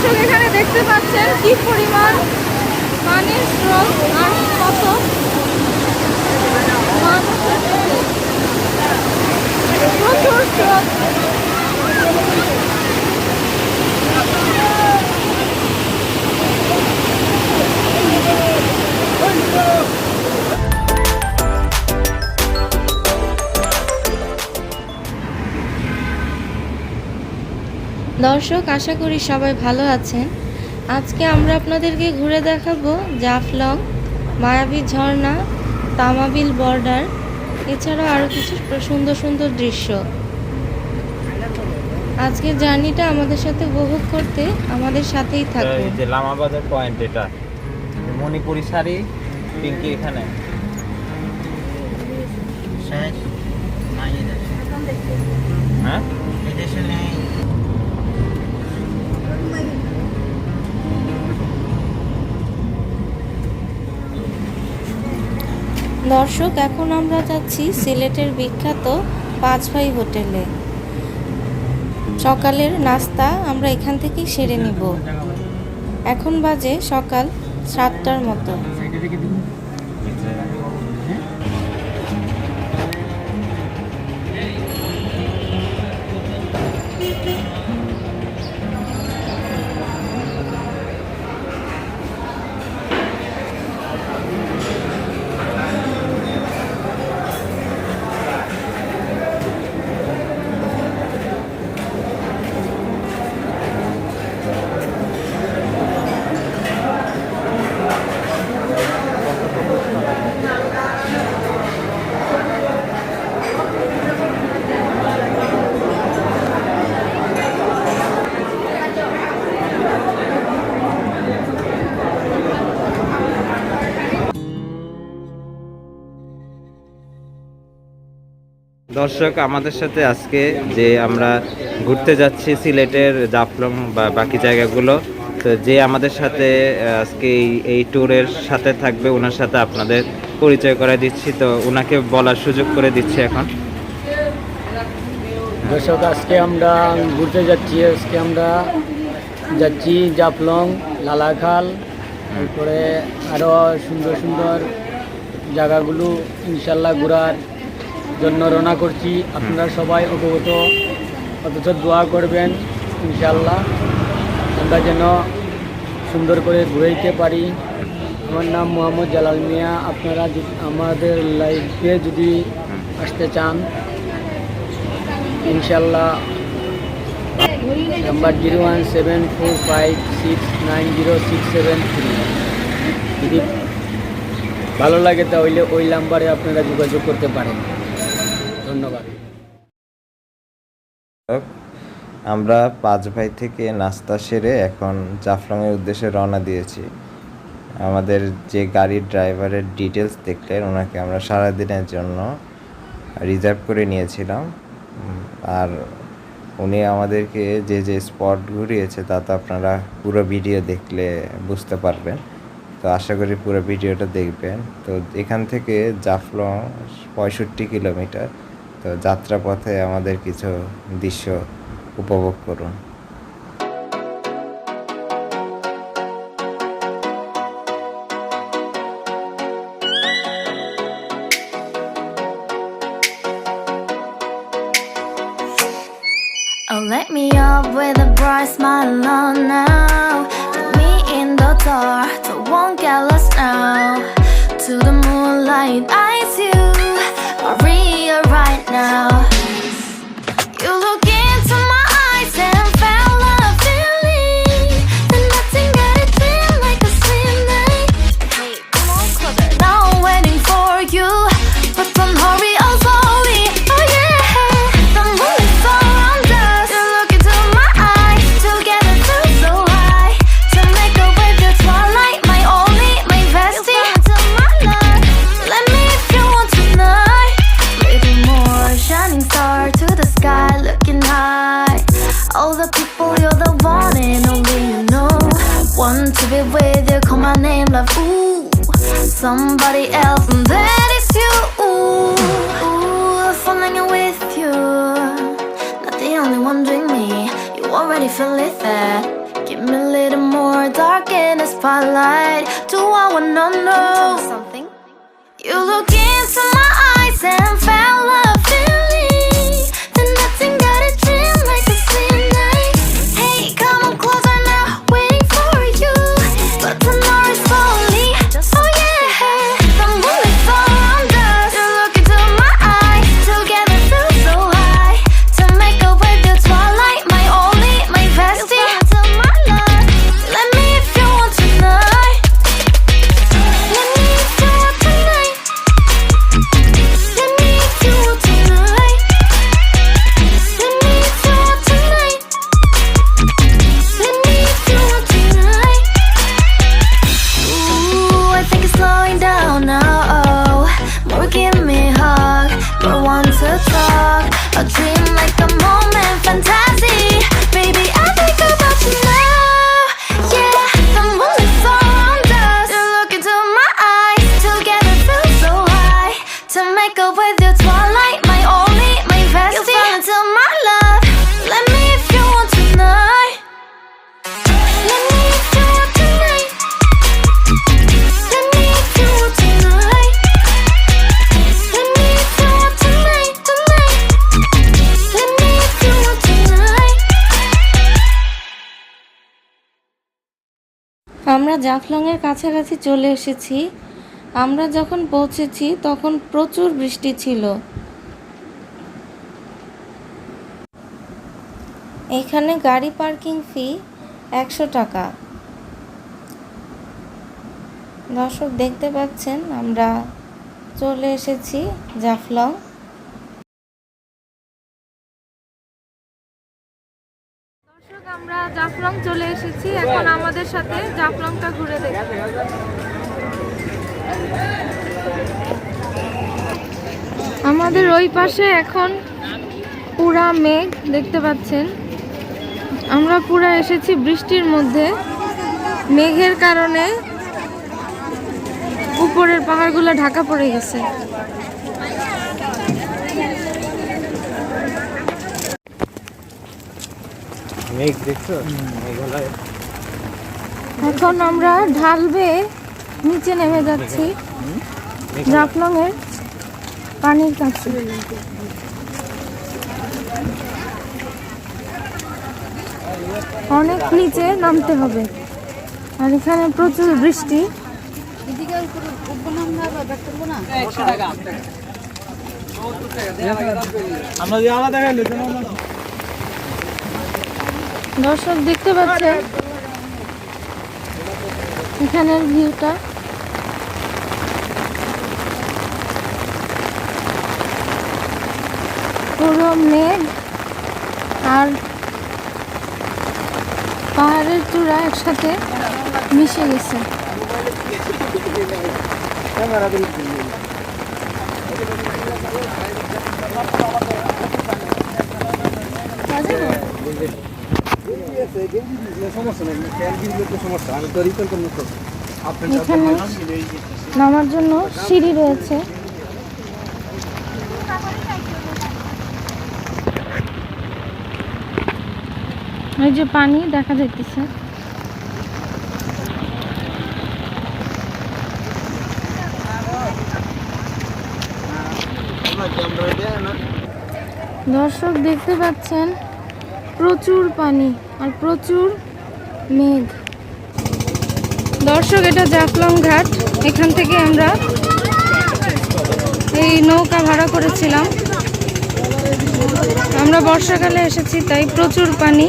দর্শক এখানে দেখতে পাচ্ছেন কি পরিমাণ পানির স্রোত আর কত মানুষ এসেছে। প্রচুর স্রোত। দর্শক আশা করি সবাই ভালো আছেন। আজকে আমরা আপনাদেরকে ঘুরে দেখাবো জাফলং, মায়াবী ঝর্ণা, তামাবিল বর্ডার, এছাড়াও আরও কিছু সুন্দর সুন্দর দৃশ্য। আজকের জার্নিটা আমাদের সাথে উপভোগ করতে আমাদের সাথেই থাকুন। এই যে লামাবাজার পয়েন্ট, এটা মণিপুরি শাড়ি পিঙ্কি এখানে হ্যাঁ দর্শক এখন আমরা যাচ্ছি সিলেটের বিখ্যাত পাঁচ ভাই হোটেলে। সকালের নাস্তা আমরা এখান থেকেই সেরে নিব। এখন বাজে সকাল 7টার মতো। দর্শক আমাদের সাথে আজকে যে আমরা ঘুরতে যাচ্ছি সিলেটের জাফলং বা বাকি জায়গাগুলো, তো যে আমাদের সাথে আজকে এই ট্যুরের সাথে থাকবে ওনার সাথে আপনাদের পরিচয় করে দিচ্ছি। তো ওনাকে বলার সুযোগ করে দিচ্ছি এখন। দর্শক আজকে আমরা ঘুরতে যাচ্ছি। আজকে আমরা যাচ্ছি জাফলং, লালাখাল, তারপরে আরও সুন্দর সুন্দর জায়গাগুলো ইনশাল্লাহ ঘোরার জন্য রওনা করছি। আপনারা সবাই অবগত, অথচ দোয়া করবেন ইনশাল্লাহ আমরা যেন সুন্দর করে ঘুরাইতে পারি। আমার নাম মোহাম্মদ জালাল মিয়া। আপনারা আমাদের লাইফে যদি আসতে চান ইনশাল্লাহ নাম্বার 01745690673। যদি ভালো লাগে তাহলে ওই নাম্বারে আপনারা যোগাযোগ করতে পারেন। ধন্যবাদ। আমরা পাঁচ ভাই থেকে নাস্তা সেরে এখন জাফলংয়ের উদ্দেশ্যে রওনা দিয়েছি। আমাদের যে গাড়ির ড্রাইভারের ডিটেলস দেখলেন, ওনাকে আমরা সারাদিনের জন্য রিজার্ভ করে নিয়েছিলাম। আর উনি আমাদেরকে যে যে স্পট ঘুরিয়েছে তা তো আপনারা পুরো ভিডিও দেখলে বুঝতে পারবেন। তো আশা করি পুরো ভিডিওটা দেখবেন। তো এখান থেকে জাফলং 65 কিলোমিটার। তো যাত্রাপথে আমাদের কিছু দৃশ্য উপভোগ করুন। Oh, let me up with a bright smile on now. Put me in the dark, so won't get lost now. To the moonlight, eyes you, Maria right now. You look into my eyes and felt a feeling that nothing got it feel like a slim night. Hey, come on closer, now I'm waiting for you, but don't hurry, oh slowly. Oh yeah, the moon is around us. You look into my eyes, together feel so high. To make a way the twilight, my only, my bestie. You fall into my life, let me if you want tonight. Little more shining star to the sky, looking high. All the people, you're the one and only you know. Want to be with you, call my name, love, ooh. Somebody else, and that is you, ooh. Ooh, falling in with you. Not the only one doing me, you already feel it there. Give Give me a little more dark in the spotlight. Do I wanna know something? You look into my eyes and fell a feeling. Then nothing got a dream like a sweet night. Hey, come on closer now, waiting for you. But tomorrow's slowly. Oh yeah, the moonlight's all around us. You look into my eyes, together feel so high. To make up with the twilight, my only, my bestie. To my love, let me if you want tonight. Let me if you want tonight. Let me if you want tonight. Let me if you want tonight. Let me if you want tonight. Ooh, I think it's slowing down now. More give me a hug, more want to talk. A dream like a moment, fantasy. Baby, I think about you now. Yeah, the moonlight's all around us. You look into my eyes, together feel so high. To make up with your twilight, my only, my bestie. You fell into my love. Let me if you want tonight. Let me if you want tonight. Let me if you want tonight. Let me if you want tonight, tonight. Let me if you want tonight. আমরা জাফলংয়ের কাছাকাছি চলে এসেছি। আমরা যখন পৌঁছেছি তখন প্রচুর বৃষ্টি ছিল। এখানে গাড়ি পার্কিং ফি 100 টাকা। দর্শক দেখতে পাচ্ছেন আমরা চলে এসেছি জাফলং। দর্শক আমরা জাফলং চলে এসেছি, এখন আমাদের সাথে জাফলংটা ঘুরে দেখি। আমাদের ওই পাশে এখন পুরা মেঘ দেখতে পাচ্ছেন। আমরা পুরা এসেছি বৃষ্টির মধ্যে। মেঘের কারণে উপরের পাহাড়গুলো ঢাকা পড়ে গেছে। মেঘ দেখছো, মেঘালয়। এখন আমরা ঢাল বেয়ে নিচে নেমে যাচ্ছি জাফলং এর পানির কাছে। অনেক নিচে নামতে হবে, আর এখানে প্রচুর বৃষ্টি। দর্শক দেখতে পাচ্ছেন এখানের ভিউটা। পুরো মেঘ আর পাহাড়ের চূড়া একসাথে মিশে গেছে। এখানে নামার জন্য সিঁড়ি রয়েছে। এই যে পানি দেখা যাইতেছে। দর্শক দেখতে পাচ্ছেন প্রচুর পানি আর প্রচুর মেঘ। দর্শক এটা জাফলং ঘাট, এখান থেকে আমরা এই নৌকা ভাড়া করেছিলাম। আমরা বর্ষাকালে এসেছি তাই প্রচুর পানি।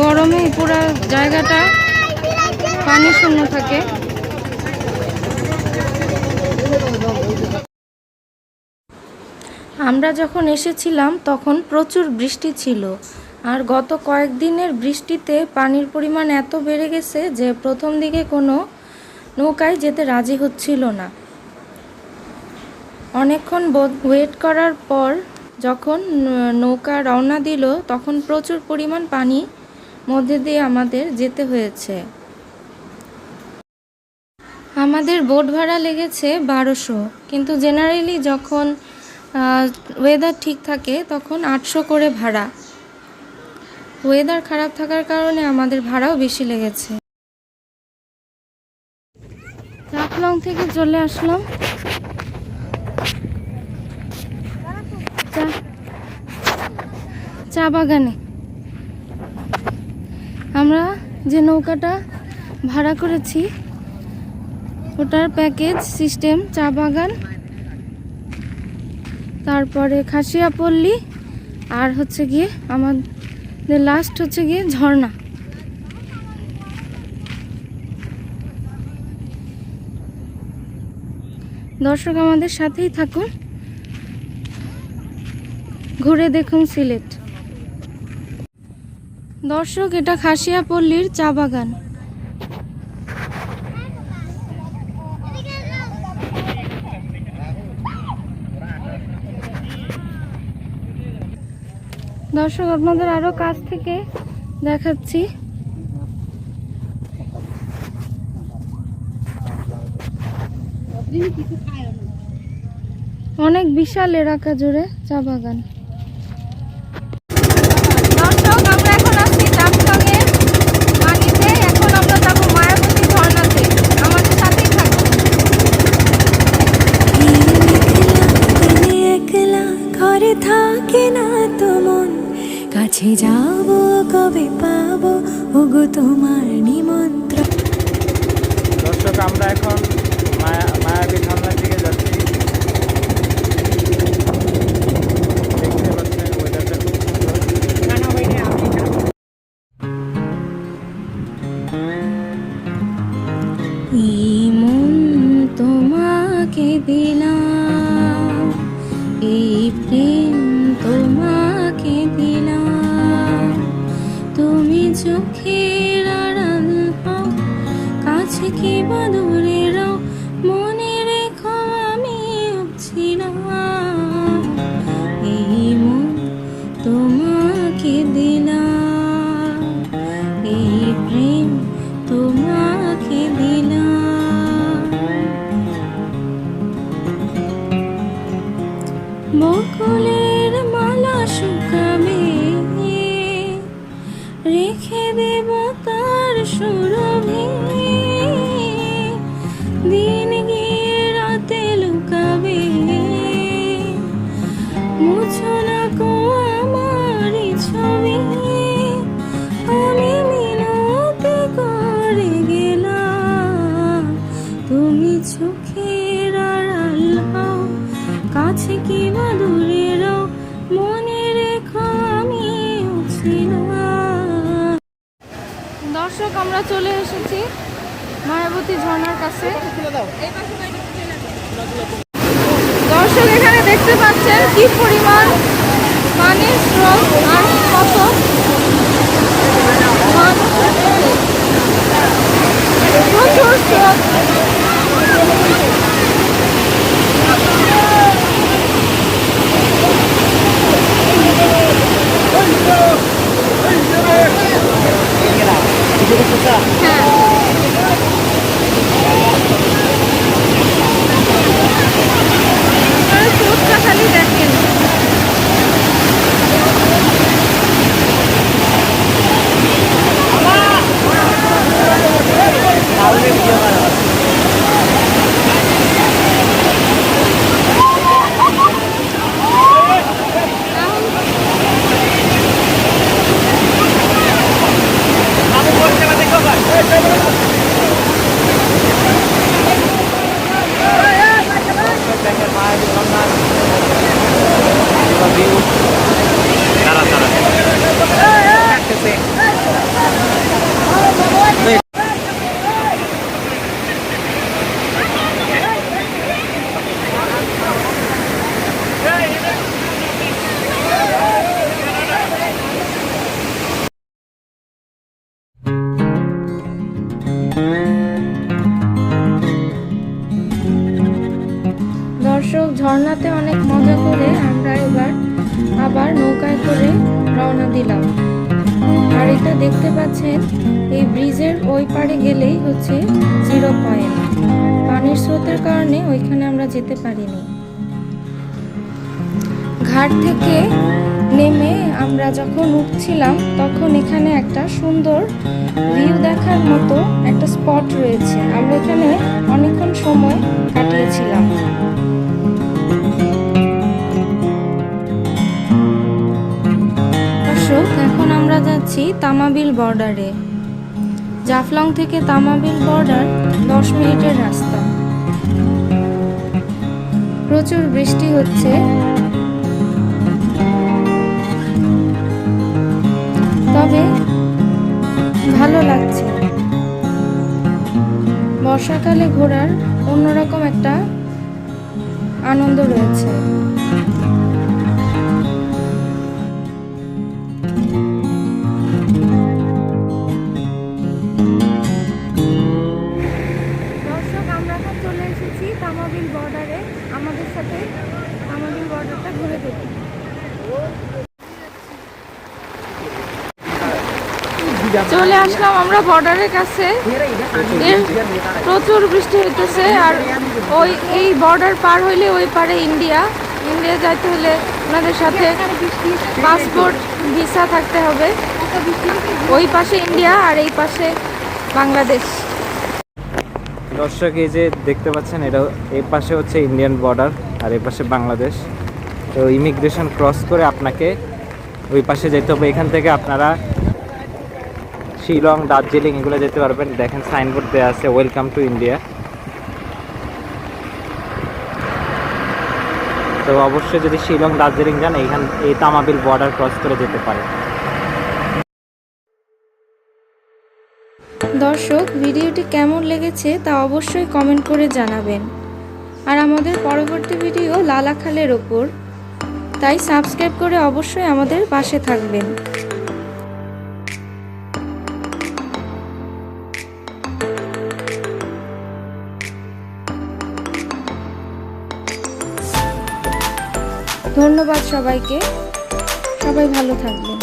গরমে পুরো জায়গাটা পানি শূন্য থাকে। আমরা যখন এসেছিলাম তখন প্রচুর বৃষ্টি ছিল, আর গত কয়েকদিনের বৃষ্টিতে পানির পরিমাণ এত বেড়ে গেছে যে প্রথম দিকে কোনো নৌকায় যেতে রাজি হচ্ছিল না। অনেকক্ষণ ওয়েট করার পর যখন নৌকা রওনা দিল তখন প্রচুর পরিমাণ পানি মধ্যে দিয়ে আমাদের যেতে হয়েছে। আমাদের বোট ভাড়া লেগেছে 1200, কিন্তু জেনারেলি যখন ওয়েদার ঠিক থাকে তখন 800 করে ভাড়া। ওয়েদার খারাপ থাকার কারণে আমাদের ভাড়াও বেশি লেগেছে। জাফলং থেকে চলে আসলাম চা বাগানে। আমরা যে নৌকাটা ভাড়া করেছি ওটার প্যাকেজ সিস্টেম চা বাগান, তারপরে খাসিয়াপল্লী, আর হচ্ছে গিয়ে আমাদের লাস্ট হচ্ছে গিয়ে ঝর্ণা। দর্শক আমাদের সাথেই থাকুন, ঘুরে দেখুন সিলেট। দর্শক এটা খাসিয়াপল্লীর চা বাগান। দর্শক আপনাদের আরো কাছ থেকে দেখাচ্ছি। অনেক বিশাল এলাকা জুড়ে চা বাগান। দর্শক আমরা এখন আছি জাফলংয়ের পানিতে, এখন আমরা যাবো মায়াবতী ঝর্ণাতে, আমাদের সাথেই থাকুন। একলা ঘরে থাকে না তো মন, কাছে যাব কবে পাবো ওগো তোমার নিমন্ত্রণ। দর্শক আমরা এখন মায়াবী ঝর্ণার দিকে যাচ্ছি। দেখতে পাচ্ছেন ওয়েদারটা খুব সুন্দর। এই মন তোমাকে দিলাম, এই প্রেম তোমাকে দিলাম, তুমি চোখের আড়াল হও, কাছে কি বা দূরে রও, মনে রেখো আমি ছিলাম। এই মন তোমাকে দিলাম, এই প্রেম তোমাকে দিলাম। বকুলের মালা শুকাবে, রেখে দেব তার সুরভি, দিন গিয়ে রাতে লুকাবে, মুছো না কো আমারই ছবি, আমি মিনতি করে গেলাম, তুমি চোখের আড়াল হও, কাছে কি বা দূরে রও, মনে রেখো আমি ছিলাম। দর্শক আমরা চলে এসেছি মায়াবতী ঝর্ণার কাছে। দর্শক এখানে দেখতে পাচ্ছেন কি পরিমাণ পানির স্রোত আর কত প্রচুর স্রোত। স্রোতটা খালি দেখেন। দর্শক ঝর্ণাতে অনেক মজা করে আমরা এবার আবার নৌকায় করে রওনা দিলাম। আর এটা দেখতে পাচ্ছেন এই ব্রিজের ওই পারে গেলেই হচ্ছে 0 পয়েন্ট। পানির স্রোতের কারণে ওইখানে আমরা যেতে পারিনি। ঘাট থেকে নেমে আমরা যখন উঠছিলাম তখন এখানে একটা সুন্দর ভিউ দেখার মতো একটা স্পট রয়েছে। আমরা এখানে অনেকক্ষণ সময় কাটিয়েছিলাম। দর্শক, এখন আমরা যাচ্ছি তামাবিল বর্ডারে। জাফলং থেকে তামাবিল বর্ডার 10 মিনিটের রাস্তা। প্রচুর বৃষ্টি হচ্ছে, তবে ভালো লাগছে। বর্ষাকালে ঘোরার অন্যরকম একটা আনন্দ রয়েছে। দর্শক, আমরা এখন চলে এসেছি তামাবিল বর্ডারে। আমাদের সাথে তামাবিল বর্ডারটা ঘুরে দেখি। চলে আসলাম আমরা বর্ডারের কাছে। প্রচুর বৃষ্টি হইতেছে, আর এই বর্ডার পার হইলে ওই পারে ইন্ডিয়া যাইতে হলে ওনাদের সাথে পাসপোর্ট ভিসা থাকতে হবে। ওই পাশে ইন্ডিয়া আর এই পাশে বাংলাদেশ। দর্শক, এই যে দেখতে পাচ্ছেন, এটা এই পাশে হচ্ছে ইন্ডিয়ান বর্ডার আর এই পাশে বাংলাদেশ। তো ইমিগ্রেশন ক্রস করে আপনাকে ওই পাশে যেতে হবে। এখান থেকে আপনারা শিলং, দার্জিলিং এগুলো যেতে পারবেন। দেখেন সাইনবোর্ড দেওয়া আছে, ওয়েলকাম টু ইন্ডিয়া। তো অবশ্যই যদি শিলং, দার্জিলিং যান, এই তামাবিল বর্ডার ক্রস করে যেতে পারেন। দর্শক, ভিডিওটি কেমন লেগেছে তা অবশ্যই কমেন্ট করে জানাবেন। আর আমাদের পরবর্তী ভিডিও লালাখালের ওপর, তাই সাবস্ক্রাইব করে অবশ্যই আমাদের পাশে থাকবেন। ধন্যবাদ সবাইকে। সবাই ভালো থাকবেন।